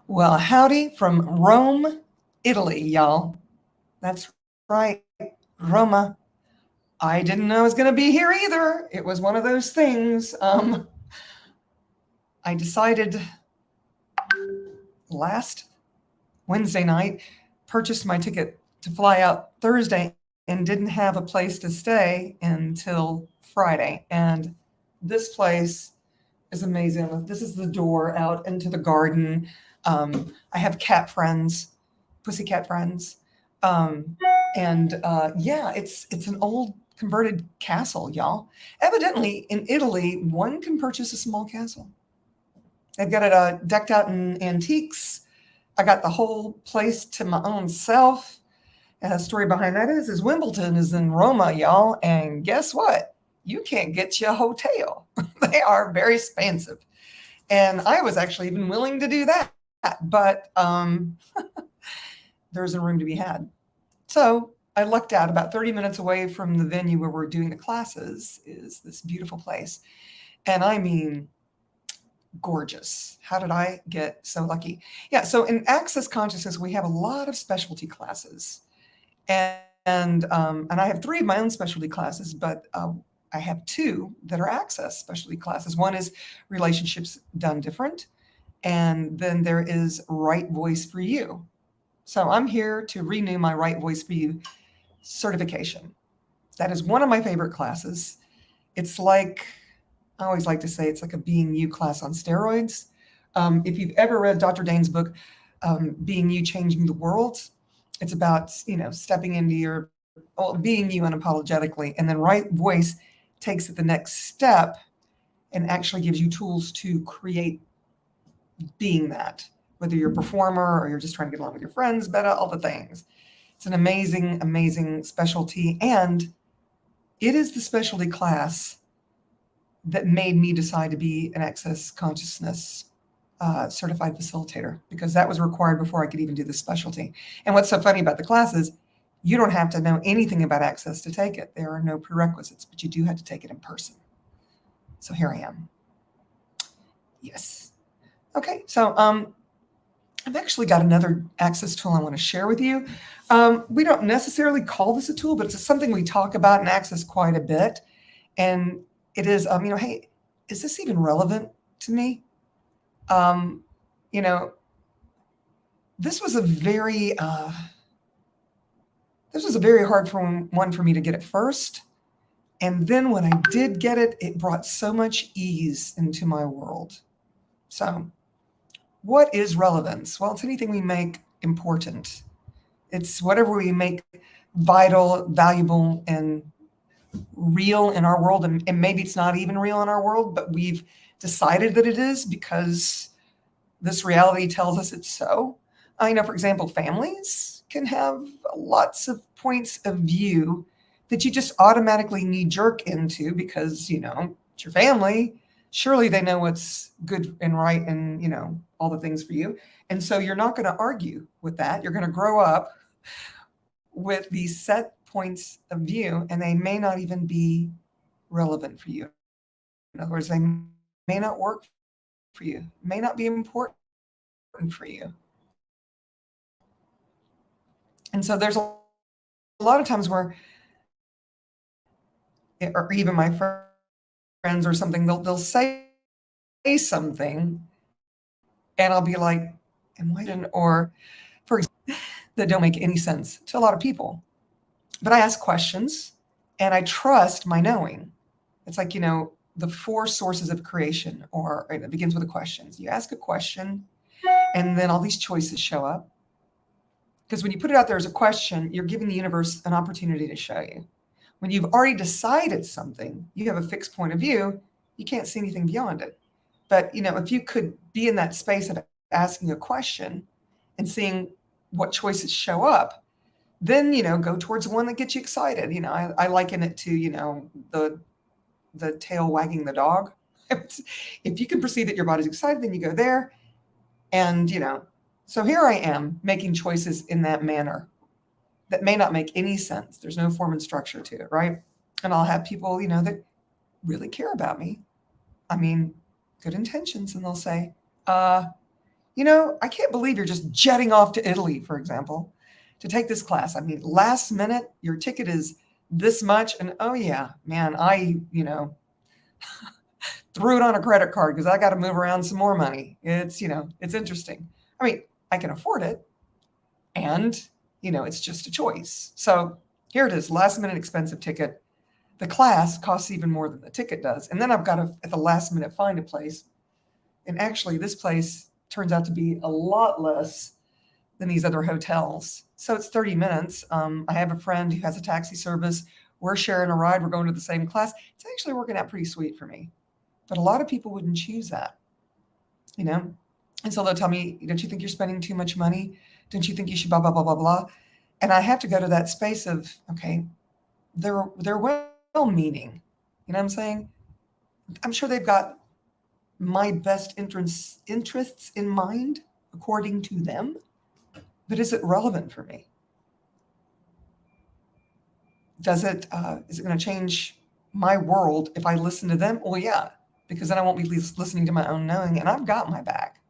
Well, howdy from Rome, Italy, y'all. That's right, Roma. I didn't know I was going to be here either. It was one of those things. I decided last Wednesday night, purchased my ticket to fly out Thursday and didn't have a place to stay until Friday. And this place is amazing. This is the door out into the garden. I have cat friends, pussycat friends. Um, and yeah, it's an old converted castle, y'all. Evidently, in Italy, one can purchase a small castle. They've got it decked out in antiques. I got the whole place to my own self. And the story behind that is Wimbledon is in Roma, y'all. And guess what? You can't get you a hotel. They are very expensive. And I was actually even willing to do that. But there's a room to be had. So I lucked out. About 30 minutes away from the venue where we're doing the classes is this beautiful place. And I mean, gorgeous. How did I get so lucky? Yeah, so in Access Consciousness, we have a lot of specialty classes. And I have 3 of my own specialty classes, but I have 2 that are Access specialty classes. One is Relationships Done Different, and then there is Right Voice for You. So I'm here to renew my Right Voice for You certification. That is one of my favorite classes. It's like, I always like to say, it's like a Being You class on steroids. If you've ever read Dr. Dane's book, Being You, Changing the World, it's about, stepping into your, being you unapologetically. And then Right Voice takes it the next step and actually gives you tools to create being that, whether you're a performer or you're just trying to get along with your friends better, all the things. It's an amazing, amazing specialty. And it is the specialty class that made me decide to be an Access Consciousness certified facilitator, because that was required before I could even do the specialty. And what's so funny about the class is you don't have to know anything about Access to take it. There are no prerequisites, but you do have to take it in person. So here I am. Yes. Okay, so I've actually got another Access tool I want to share with you. We don't necessarily call this a tool, but it's something we talk about in Access quite a bit. And it is, hey, is this even relevant to me? This was a very hard one for me to get at first. And then when I did get it, it brought so much ease into my world. So what is relevance? Well, it's anything we make important. It's whatever we make vital, valuable, and real in our world. And maybe it's not even real in our world, but we've decided that it is because this reality tells us it's so. For example, families can have lots of points of view that you just automatically knee-jerk into because, it's your family. Surely they know what's good and right and, all the things for you. And so you're not going to argue with that. You're going to grow up with these set points of view, and they may not even be relevant for you. In other words, they may not work for you, may not be important for you. And so there's a lot of times where, or even my friends or something, they'll say something and I'll be like, or for example, that don't make any sense to a lot of people. But I ask questions and I trust my knowing. It's like, the 4 sources of creation, or it begins with a question. You ask a question and then all these choices show up. Because when you put it out there as a question, you're giving the universe an opportunity to show you. When you've already decided something, you have a fixed point of view, you can't see anything beyond it. But, if you could be in that space of asking a question and seeing what choices show up, then, go towards the one that gets you excited. I liken it to, the tail wagging the dog. If you can perceive that your body's excited, then you go there. And, so here I am making choices in that manner that may not make any sense. There's no form and structure to it, right? And I'll have people, that really care about me. Good intentions. And they'll say, I can't believe you're just jetting off to Italy, for example, to take this class. I mean, last minute, your ticket is this much. And oh, yeah, man, threw it on a credit card because I got to move around some more money. It's interesting. I mean, I can afford it. And, it's just a choice. So here it is, last minute expensive ticket. The class costs even more than the ticket does. And then I've got to, at the last minute, find a place. And actually, this place turns out to be a lot less than these other hotels. So it's 30 minutes. I have a friend who has a taxi service. We're sharing a ride. We're going to the same class. It's actually working out pretty sweet for me. But a lot of people wouldn't choose that, And so they'll tell me, don't you think you're spending too much money? Don't you think you should blah, blah, blah, blah, blah? And I have to go to that space of, okay, they're well-meaning. You know what I'm saying? I'm sure they've got my best interests in mind, according to them. But is it relevant for me? Is it going to change my world if I listen to them? Well, yeah, because then I won't be listening to my own knowing, and I've got my back.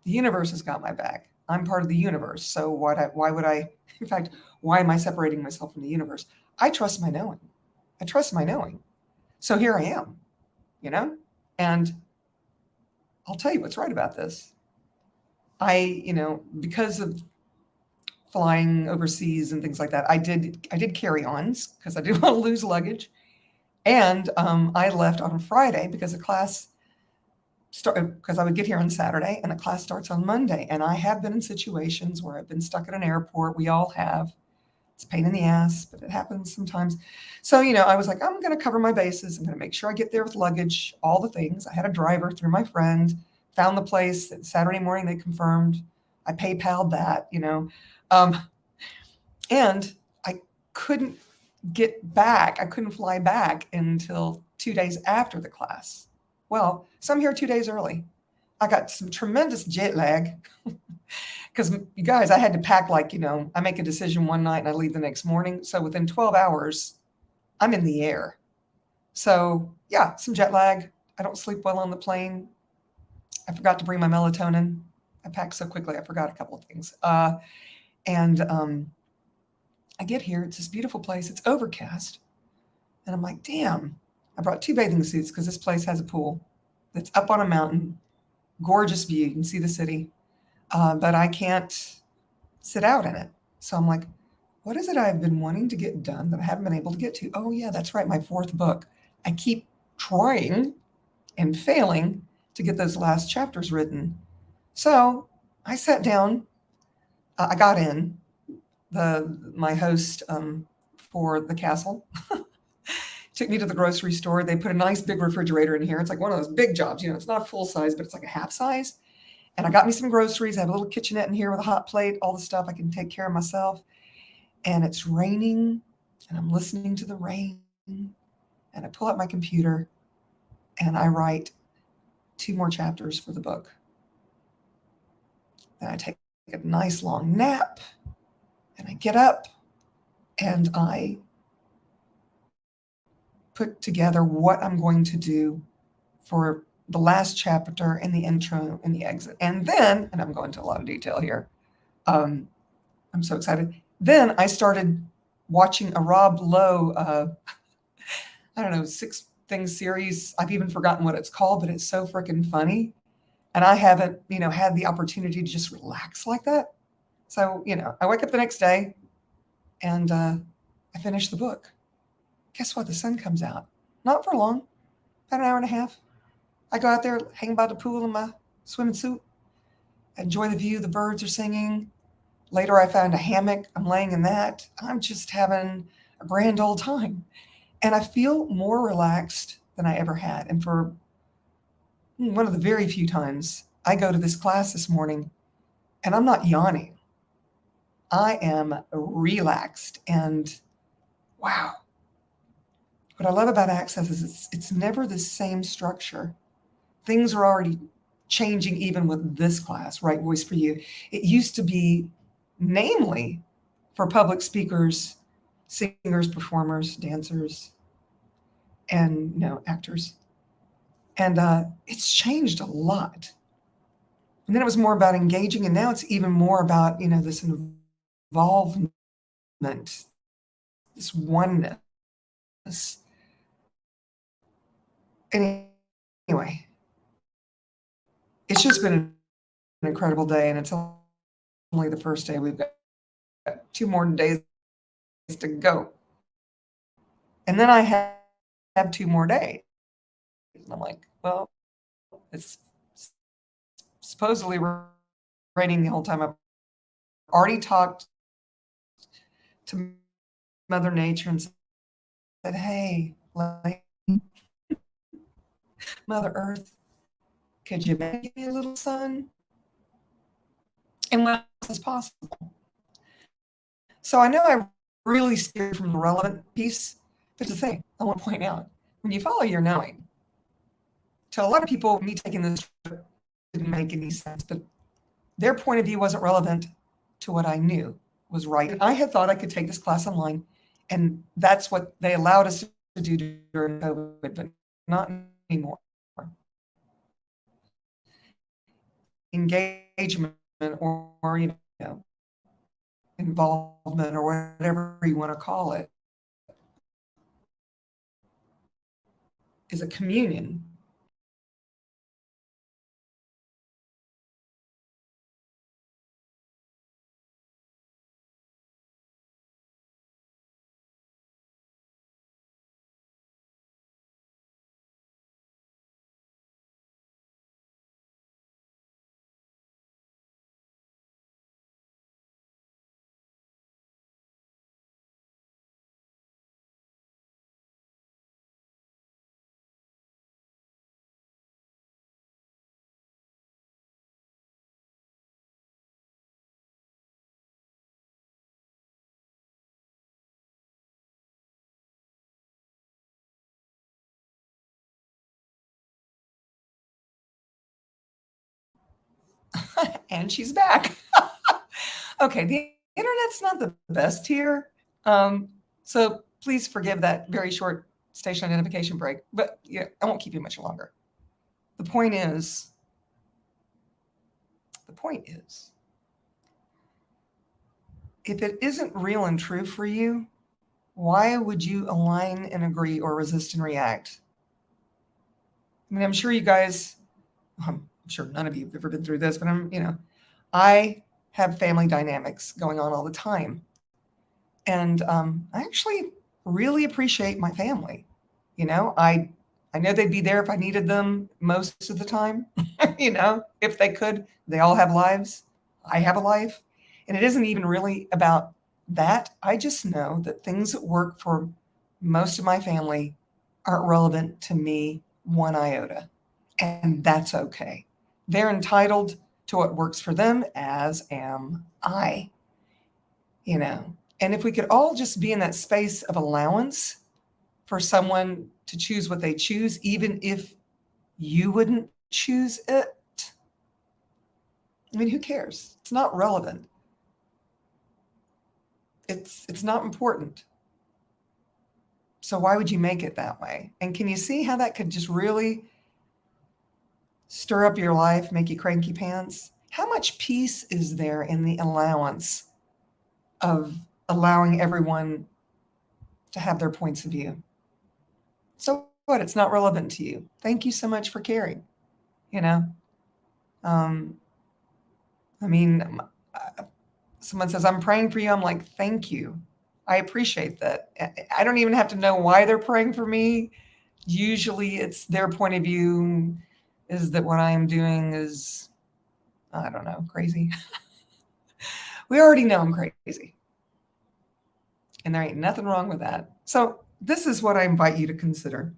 The universe has got my back. I'm part of the universe. So why would I, in fact, why am I separating myself from the universe? I trust my knowing. I trust my knowing. So here I am, and I'll tell you what's right about this. Because of flying overseas and things like that, I did carry-ons because I didn't want to lose luggage. And I left on Friday because the class because I would get here on Saturday and the class starts on Monday. And I have been in situations where I've been stuck at an airport. We all have. It's a pain in the ass, but it happens sometimes. So, I was like, I'm going to cover my bases. I'm going to make sure I get there with luggage, all the things. I had a driver through my friend, found the place. Saturday morning, they confirmed. I PayPal'd that, and I couldn't get back. I couldn't fly back until 2 days after the class. Well, so I'm here 2 days early. I got some tremendous jet lag because you guys, I had to pack I make a decision one night and I leave the next morning. So within 12 hours, I'm in the air. So yeah, some jet lag. I don't sleep well on the plane. I forgot to bring my melatonin. I packed so quickly, I forgot a couple of things. And I get here, it's this beautiful place. It's overcast. And I'm like, damn, I brought 2 bathing suits because this place has a pool that's up on a mountain, gorgeous view. You can see the city, but I can't sit out in it. So I'm like, what is it I've been wanting to get done that I haven't been able to get to? Oh, yeah, that's right, my 4th book. I keep trying and failing to get those last chapters written. So I sat down. I got in. My host for the castle took me to the grocery store. They put a nice big refrigerator in here. It's like one of those big jobs. It's not full size, but it's like a half size. And I got me some groceries. I have a little kitchenette in here with a hot plate, all the stuff I can take care of myself. And it's raining, and I'm listening to the rain. And I pull out my computer, and I write 2 more chapters for the book. Then I take a nice long nap, and I get up, and I put together what I'm going to do for the last chapter and the intro and the exit. And then, and I'm going into a lot of detail here, I'm so excited. Then I started watching a Rob Lowe, I don't know, 6 Things series. I've even forgotten what it's called, but it's so freaking funny. And I haven't, had the opportunity to just relax like that. So, I wake up the next day and I finish the book. Guess what? The sun comes out. Not for long, about an hour and a half. I go out there, hang by the pool in my swimming suit, enjoy the view. The birds are singing. Later, I found a hammock. I'm laying in that. I'm just having a grand old time. And I feel more relaxed than I ever had. And for one of the very few times I go to this class this morning, and I'm not yawning. I am relaxed. And wow. What I love about Access is it's never the same structure. Things are already changing even with this class, Right Voice for You. It used to be namely for public speakers, singers, performers, dancers, and actors. And it's changed a lot. And then it was more about engaging, and now it's even more about, this involvement, this oneness. Anyway, it's just been an incredible day, and it's only the first day. We've got 2 more days to go. And then I have 2 more days. And I'm like, well, it's supposedly raining the whole time. I've already talked to Mother Nature and said, hey, Mother Earth, could you make me a little sun? And what else is possible? So I know I really steered from the relevant piece, but the thing I want to point out, when you follow your knowing, to a lot of people, me taking this trip didn't make any sense, but their point of view wasn't relevant to what I knew was right. And I had thought I could take this class online, and that's what they allowed us to do during COVID, but not anymore. Engagement or involvement or whatever you want to call it is a communion. And she's back. Okay, the internet's not the best here. So please forgive that very short station identification break, but yeah, I won't keep you much longer. The point is, if it isn't real and true for you, why would you align and agree or resist and react? I mean, I'm sure you guys, I'm sure none of you have ever been through this, but I have family dynamics going on all the time. And I actually really appreciate my family. I know they'd be there if I needed them most of the time. If they could. They all have lives. I have a life. And it isn't even really about that. I just know that things that work for most of my family aren't relevant to me one iota. And that's okay. They're entitled to what works for them, as am I. And if we could all just be in that space of allowance for someone to choose what they choose, even if you wouldn't choose it, I mean, who cares? It's not relevant. It's not important. So why would you make it that way? And can you see how that could just really stir up your life, make you cranky pants? How much peace is there in the allowance of allowing everyone to have their points of view? So what? It's not relevant to you. Thank you so much for caring. You know, um, I mean, someone says, I'm praying for you. I'm like, thank you. I appreciate that. I don't even have to know why they're praying for me. Usually it's their point of view is that what I am doing is, I don't know, crazy. We already know I'm crazy. And there ain't nothing wrong with that. So this is what I invite you to consider.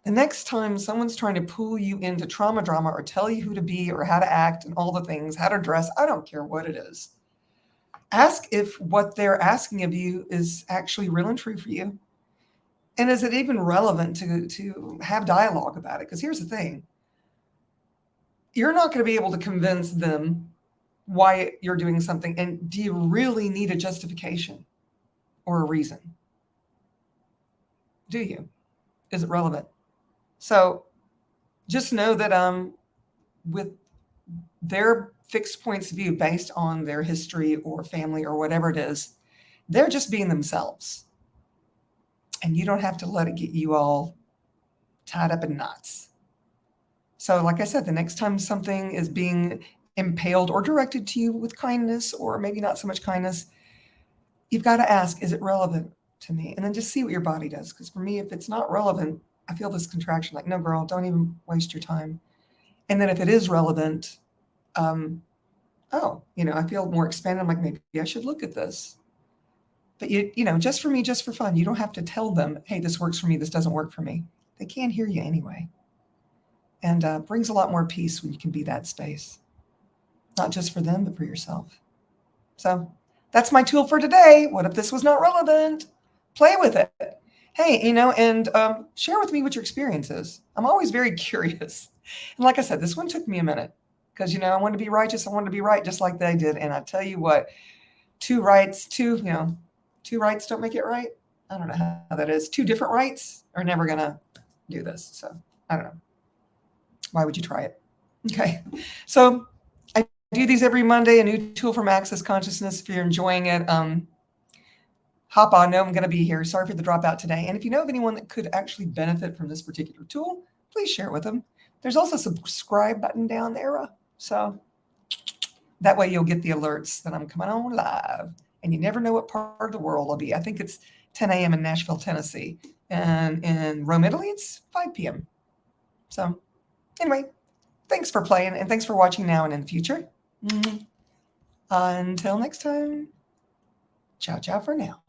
The next time someone's trying to pull you into trauma drama or tell you who to be or how to act and all the things, how to dress, I don't care what it is. Ask if what they're asking of you is actually real and true for you. And is it even relevant to have dialogue about it? Because here's the thing. You're not going to be able to convince them why you're doing something. And do you really need a justification or a reason? Do you? Is it relevant? So just know that with their fixed points of view based on their history or family or whatever it is. They're just being themselves. And you don't have to let it get you all tied up in knots. So, like I said, the next time something is being impaled or directed to you with kindness, or maybe not so much kindness, you've got to ask, is it relevant to me? And then just see what your body does. Because for me, if it's not relevant, I feel this contraction like, no, girl, don't even waste your time. And then if it is relevant, I feel more expanded. I'm like, maybe I should look at this. But just for me, just for fun, you don't have to tell them, hey, this works for me, this doesn't work for me. They can't hear you anyway. And brings a lot more peace when you can be that space, not just for them, but for yourself. So that's my tool for today. What if this was not relevant? Play with it. Hey, and share with me what your experience is. I'm always very curious. And like I said, this one took me a minute because, I wanted to be righteous. I wanted to be right just like they did. And I tell you what, two rights don't make it right. I don't know how that is. Two different rights are never going to do this. So I don't know. Why would you try it? Okay. So I do these every Monday, a new tool from Access Consciousness. If you're enjoying it, hop on. No, I'm going to be here. Sorry for the dropout today. And if you know of anyone that could actually benefit from this particular tool, please share it with them. There's also a subscribe button down there. So that way you'll get the alerts that I'm coming on live. And you never know what part of the world I'll be. I think it's 10 a.m. in Nashville, Tennessee. And in Rome, Italy, it's 5 p.m. So anyway, thanks for playing and thanks for watching now and in the future. Until next time, ciao, ciao for now.